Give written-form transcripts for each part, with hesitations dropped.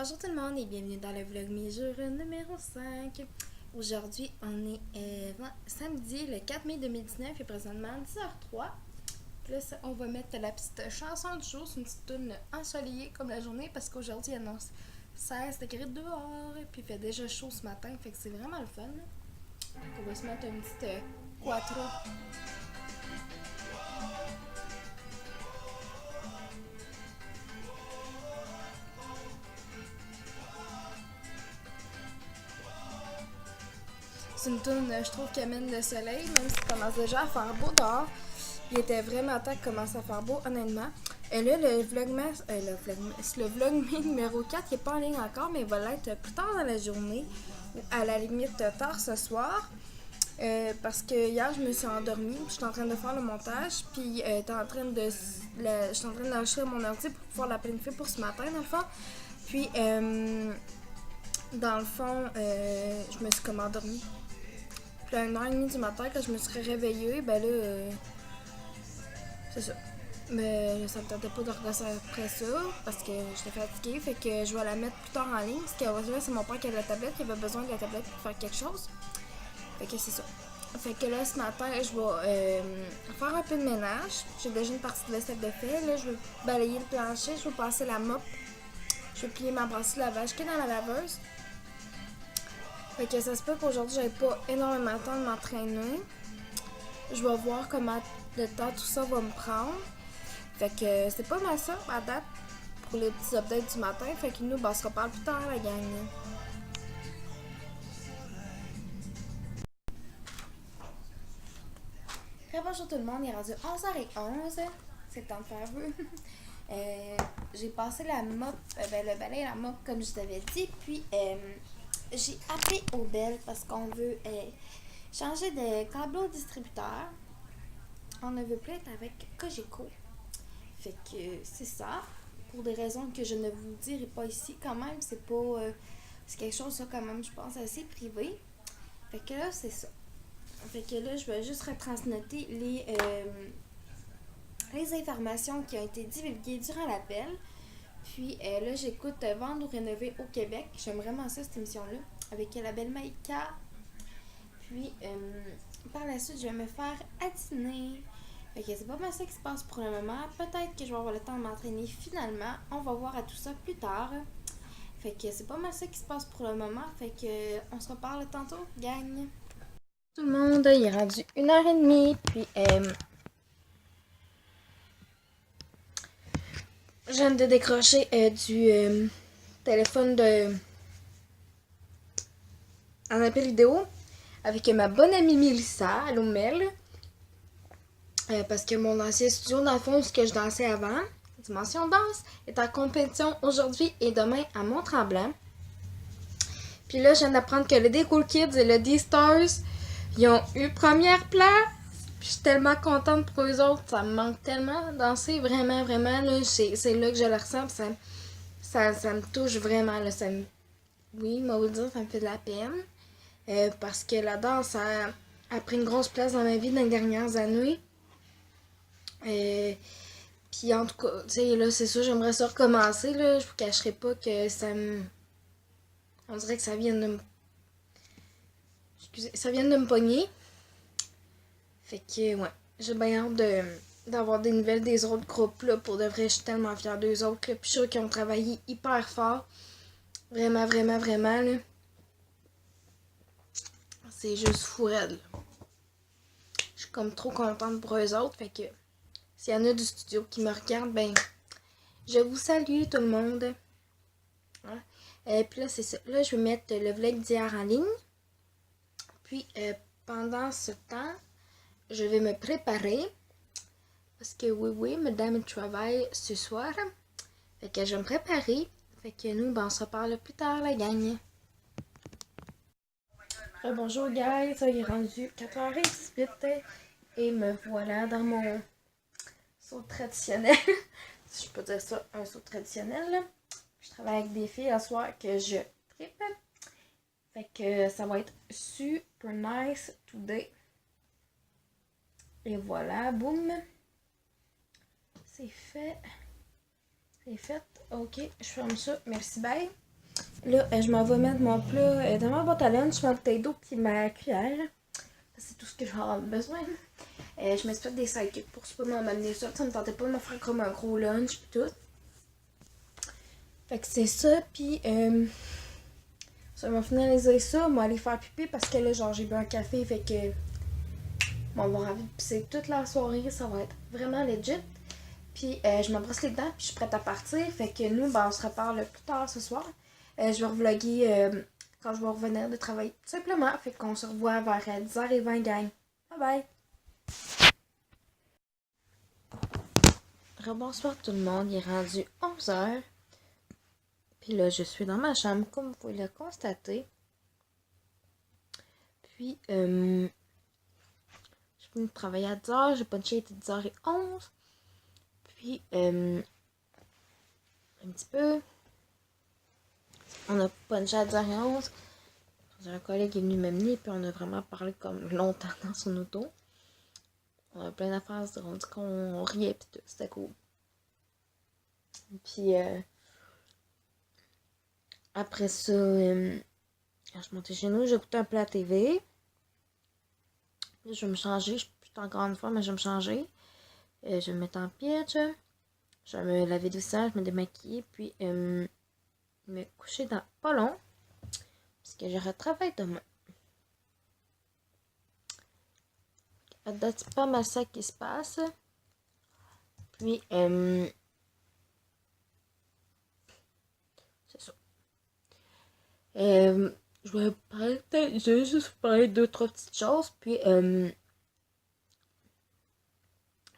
Bonjour tout le monde et bienvenue dans le vlog mi-jour numéro 5. Aujourd'hui, on est samedi le 4 mai 2019 et présentement 10h03. Là, on va mettre la petite chanson du jour, c'est une petite toune ensoleillée comme la journée parce qu'aujourd'hui, il annonce 16 degrés dehors et puis il fait déjà chaud ce matin, fait que c'est vraiment le fun. Donc, on va se mettre une petite quattro. C'est une toune, je trouve, qui amène le soleil, même s'il commence déjà à faire beau dehors. Il était vraiment temps qu'il commence à faire beau, honnêtement. Et là, le vlog numéro 4 il n'est pas en ligne encore, mais il va l'être plus tard dans la journée, ou à la limite tard ce soir. Parce que hier, je me suis endormie, je suis en train de faire le montage, puis je suis en train d'enregistrer mon ordi pour pouvoir la planifier pour ce matin, dans le fond. Puis, dans le fond, je me suis comme endormie. Puis à 1h30 du matin, quand je me suis réveillée, ben là, c'est ça. Mais ça me tentait pas de regarder après ça, parce que j'étais fatiguée, fait que je vais la mettre plus tard en ligne, parce que là, c'est mon père qui a la tablette, qui avait besoin de la tablette pour faire quelque chose. Fait que c'est ça. Fait que là, ce matin, je vais faire un peu de ménage. J'ai déjà une partie de vaisselle de fait. Là, je vais balayer le plancher, je vais passer la mop. Je vais plier ma brasse de lavage qui est dans la laveuse. Fait que ça se peut qu'aujourd'hui, j'avais pas énormément de temps de m'entraîner. Je vais voir comment de temps tout ça va me prendre. Fait que c'est pas mal ça à date pour les petits updates du matin. Fait que nous, on se reparle plus tard, la gang. Bonjour tout le monde, il est rendu 11h11. C'est le temps de faire vœu. J'ai passé la mop, le balai et la mop comme je t'avais dit. Puis j'ai appelé Odell parce qu'on veut changer de câble au distributeur. On ne veut plus être avec Cogeco. Fait que c'est ça. Pour des raisons que je ne vous dirai pas ici quand même. C'est pas. C'est quelque chose, ça, quand même, je pense, assez privé. Fait que là, c'est ça. Fait que là, je vais juste retransnoter les informations qui ont été divulguées durant l'appel. Puis là, j'écoute Vendre ou rénover au Québec. J'aime vraiment ça, cette émission-là. Avec la belle Maïka. Puis par la suite, je vais me faire à dîner. Fait que c'est pas mal ça qui se passe pour le moment. Peut-être que je vais avoir le temps de m'entraîner finalement. On va voir à tout ça plus tard. Fait que c'est pas mal ça qui se passe pour le moment. Fait que on se reparle tantôt, gang. Tout le monde, il est rendu 1h30. Puis je viens de décrocher du téléphone en appel vidéo avec ma bonne amie Mélissa. Allô Mel. Parce que mon ancien studio, dans le fond, ce que je dansais avant, Dimension Danse, est en compétition aujourd'hui et demain à Mont-Tremblant. Puis là, je viens d'apprendre que le D-Cool Kids et le D-Stars, ils ont eu première place. Puis je suis tellement contente pour eux autres. Ça me manque tellement de danser, vraiment, vraiment. Là, c'est là que je le ressens. Ça me touche vraiment. Là, oui, moi, vous le dire, ça me fait de la peine. Parce que la danse a pris une grosse place dans ma vie dans les dernières années. Puis en tout cas, tu sais, là, c'est sûr, j'aimerais ça recommencer, là. Je vous cacherai pas que ça me... On dirait que ça vient de me... Excusez, ça vient de me pogner. Fait que, ouais, j'ai bien hâte d'avoir des nouvelles des autres groupes, là. Pour de vrai, je suis tellement fière d'eux autres, là. Puis je suis sûre qu'ils ont travaillé hyper fort. Vraiment, vraiment, vraiment, là. C'est juste fou raide, là. Je suis comme trop contente pour eux autres, fait que... S'il y en a du studio qui me regardent, ben, je vous salue tout le monde. Hein? Puis là, c'est ça. Là, je vais mettre le vlog d'hier en ligne. Puis, pendant ce temps, je vais me préparer. Parce que oui, madame travaille ce soir. Fait que je vais me préparer. Fait que nous, ben, on se reparle plus tard, la gang. Bonjour, guys. Il est rendu 4h18. Et me voilà dans mon... saut traditionnel, si je peux dire ça, un saut traditionnel. Là. Je travaille avec des filles à soir que je tripe. Fait que ça va être super nice today. Et voilà, boum. C'est fait. C'est fait. Ok, je ferme ça. Merci, bye. Là, je m'en vais mettre mon plat dans ma boîte à lunch, ma bouteille d'eau puis ma cuillère. C'est tout ce que je vais avoir besoin. Je me suis fait des sidekicks pour pas m'amener ça. Ça me tentait pas de me faire comme un gros lunch pis tout. Fait que c'est ça, puis ça m'a finalisé ça, on va aller faire pipi parce que là, genre, j'ai bu un café, fait que on va avoir envie de pisser toute la soirée, ça va être vraiment legit. Puis je me brosse les dents, puis je suis prête à partir, fait que nous, ben, on se reparle plus tard ce soir. Je vais revlogger quand je vais revenir de travail, tout simplement, fait qu'on se revoit vers 10h20, gang. Bye bye! Rebonsoir tout le monde, il est rendu 11h. Puis là, je suis dans ma chambre, comme vous pouvez le constater. Puis, je finis de travailler à 10h, j'ai punché, il était 10h11. Puis, un petit peu, on a punché à 10h11. Un collègue est venu m'amener, puis on a vraiment parlé comme longtemps dans son auto. On a plein d'affaires, on dit qu'on riait, puis tout, c'était cool. Puis, après ça, quand je suis montée chez nous, j'ai écouté un peu la TV. Là, je vais me changer, je suis encore une fois, mais je vais me changer. Je vais me mettre en pitch. Je vais me laver le visage, me démaquiller, puis me coucher dans pas long. Parce que j'aurai travail demain. À date, c'est pas mal ça qui se passe. Puis, c'est ça. Je vais parler, je vais juste vous parler de 2-3 petites choses. Puis,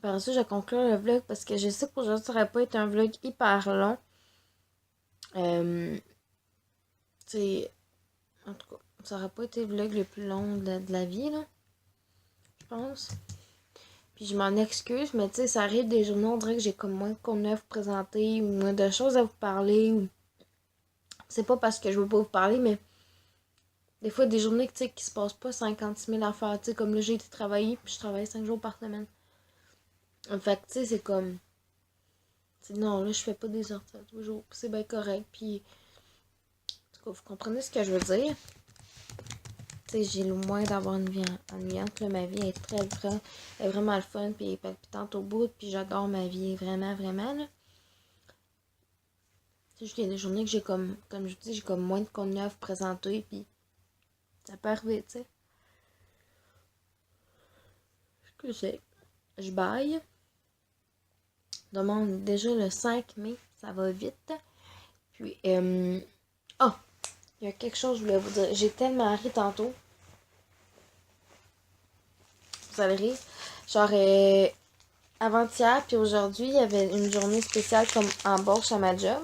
par ça, je vais conclure le vlog parce que je sais qu'aujourd'hui, ça n'aurait pas été un vlog hyper long. C'est. En tout cas, ça n'aurait pas été le vlog le plus long de la vie, là. Je pense. Puis je m'en excuse, mais tu sais, ça arrive des journées, on dirait que j'ai comme moins de contenu à vous présenter ou moins de choses à vous parler. Ou... C'est pas parce que je veux pas vous parler, mais des fois, des journées tu sais, qui se passent pas 56 000 affaires. Tu sais, comme là, j'ai été travailler, puis je travaille 5 jours par semaine. En fait, tu sais, c'est comme. Non, là, je fais pas des heures tous les jours, c'est bien correct. Puis, en tout cas, vous comprenez ce que je veux dire. Tu sais, j'ai le moins d'avoir une vie ennuyante. Là, ma vie est est vraiment le fun, puis palpitante au bout, puis j'adore ma vie, vraiment, vraiment, là. C'est juste qu'il y a des journées que j'ai comme je vous dis, j'ai comme moins de contenu à vous présenter, puis ça peut arriver, tu sais. Que c'est. Je baille. Demain, on est déjà le 5 mai, ça va vite. Puis, oh, il y a quelque chose que je voulais vous dire. J'ai tellement ri tantôt. Vous allez rire. Genre, avant-hier, puis aujourd'hui, il y avait une journée spéciale comme embauche à ma job.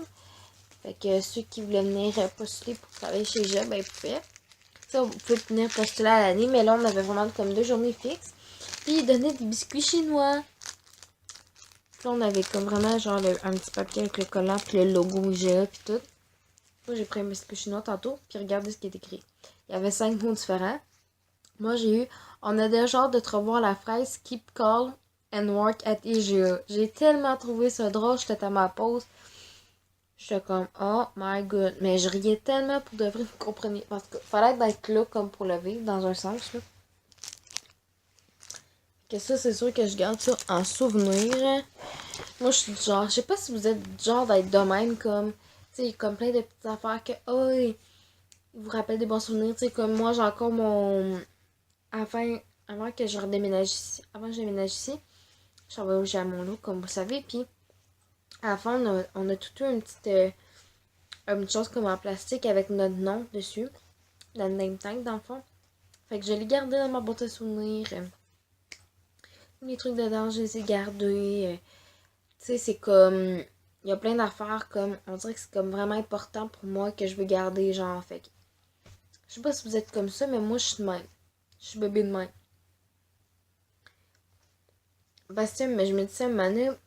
Fait que ceux qui voulaient venir postuler pour travailler chez Job, ben, ils pouvaient. Ça, vous pouvez venir postuler à l'année, mais là, on avait vraiment comme 2 journées fixes. Puis, ils donnaient des biscuits chinois. Puis là, on avait comme vraiment genre un petit papier avec le collant, puis le logo IGA, puis tout. Moi, j'ai pris un biscuit chinois tantôt, puis regardez ce qui est écrit. Il y avait 5 mots différents. Moi, j'ai eu on a déjà hâte de te revoir la fraise Keep Calm and Work at IGA. J'ai tellement trouvé ça drôle, j'étais à ma pause. J'étais comme, oh my god. Mais je riais tellement pour de vrai, vous comprenez. Parce qu'il fallait être là comme pour le vivre, dans un sens, là. Que ça, c'est sûr que je garde ça en souvenir. Moi, je suis du genre, je sais pas si vous êtes du genre d'être de même, comme, tu sais, comme plein de petites affaires que, oh, ils vous rappellent des bons souvenirs. Tu sais, comme moi, j'ai encore mon. Avant que je redéménage ici, avant que je déménage ici, je travaillais au Jamon, comme vous savez, puis à la fin, on a tout eu une chose comme en plastique avec notre nom dessus, dans le name tag, dans le fond. Fait que je l'ai gardé dans ma boîte à souvenirs. Les trucs dedans, je les ai gardés. Tu sais, c'est comme. Il y a plein d'affaires comme. On dirait que c'est comme vraiment important pour moi que je veux garder, genre. Fait que. Je sais pas si vous êtes comme ça, mais moi, je suis de même. Je suis bébé de même. Bastien, mais je me dis à un moment donné, tu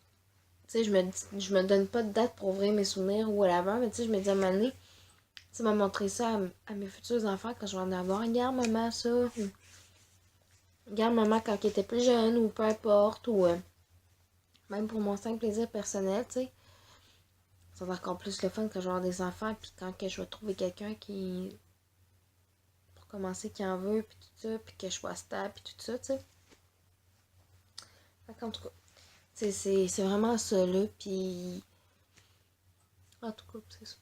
sais, je me donne pas de date pour ouvrir mes souvenirs ou whatever, mais tu sais, je me dis à un moment donné, tu m'as montré ça à mes futurs enfants quand je vais en avoir. Regarde maman ça. Regarde maman quand elle était plus jeune ou peu importe. Ou même pour mon simple plaisir personnel, tu sais. ça va encore plus le fun quand je vais avoir des enfants, puis quand que je vais trouver quelqu'un qui, pour commencer, qui en veut, puis tout ça, puis que je sois stable, puis tout ça, tu sais. Fait qu'en tout cas, c'est vraiment ça, là, puis en tout cas, c'est ça.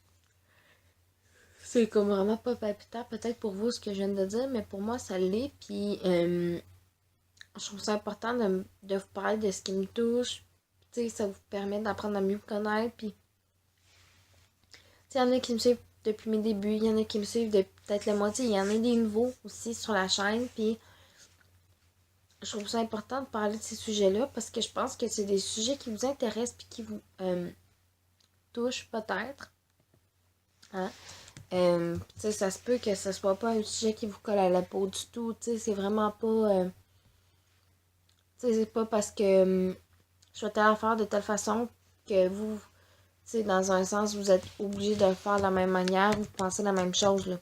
C'est comme vraiment pas palpitant, peut-être pour vous, ce que je viens de dire, mais pour moi, ça l'est, puis je trouve ça important de vous parler de ce qui me touche, tu sais, ça vous permet d'apprendre à mieux me connaître, puis il y en a qui me suivent depuis mes débuts, il y en a qui me suivent depuis peut-être la moitié, il y en a des nouveaux aussi sur la chaîne, puis je trouve ça important de parler de ces sujets-là parce que je pense que c'est des sujets qui vous intéressent puis qui vous touchent peut-être. Hein? Ça se peut que ce soit pas un sujet qui vous colle à la peau du tout, c'est vraiment pas... c'est pas parce que je vais telle affaire de telle façon que vous, dans un sens, vous êtes obligé de le faire de la même manière, vous pensez la même chose, là.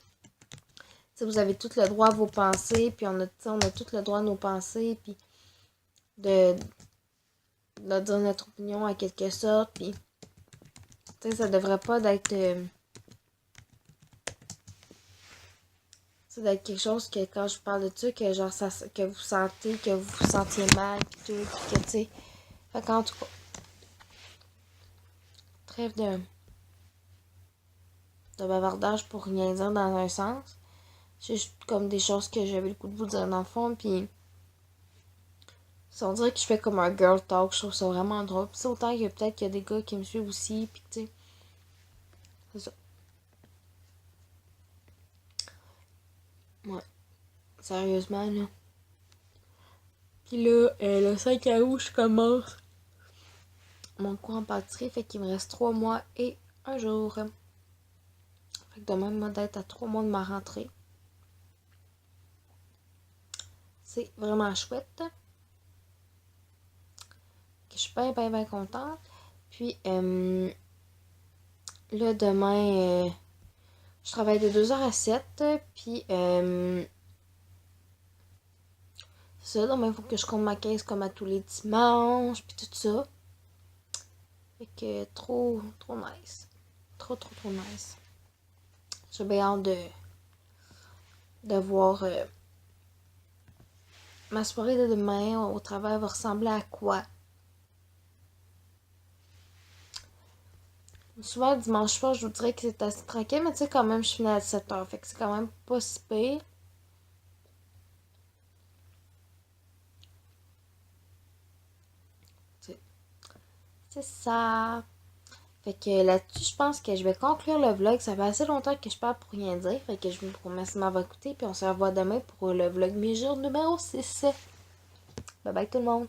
Vous avez tout le droit à vos pensées, puis on a tout le droit à nos pensées, puis de dire notre opinion en quelque sorte, puis ça devrait pas d'être d'être quelque chose que quand je parle de ça, que genre ça, que vous sentez, que vous vous sentiez mal, puis tout, puis que tu sais, fait qu'en tout cas, trêve de bavardage pour rien dire dans un sens. C'est juste comme des choses que j'avais le coup de vous dire dans le fond, puis on dirait que je fais comme un girl talk, je trouve ça vraiment drôle. Puis c'est autant que peut-être qu'il y a des gars qui me suivent aussi, puis tu sais, c'est ça. Ouais, sérieusement, là. Puis là, le 5 août, je commence mon cours en pâtisserie, fait qu'il me reste 3 mois et un jour. Fait que demain, moi, d'être à 3 mois de ma rentrée. C'est vraiment chouette. Je suis bien, bien, bien contente. Puis, là, demain, je travaille de 2h à 7. Puis, c'est ça. Demain, il faut que je compte ma caisse comme à tous les dimanches. Puis tout ça. Fait que trop, trop nice. Trop, trop, trop nice. J'ai bien hâte de voir ma soirée de demain au travail va ressembler à quoi. Souvent, le dimanche soir, je vous dirais que c'est assez tranquille, mais tu sais, quand même, je finis à 7h. Fait que c'est quand même pas si pire. C'est ça. Fait que là-dessus, je pense que je vais conclure le vlog. Ça fait assez longtemps que je parle pour rien dire. Fait que je vous remercie de m'avoir écouté. Puis on se revoit demain pour le vlog mi-jour numéro 6. Bye bye tout le monde.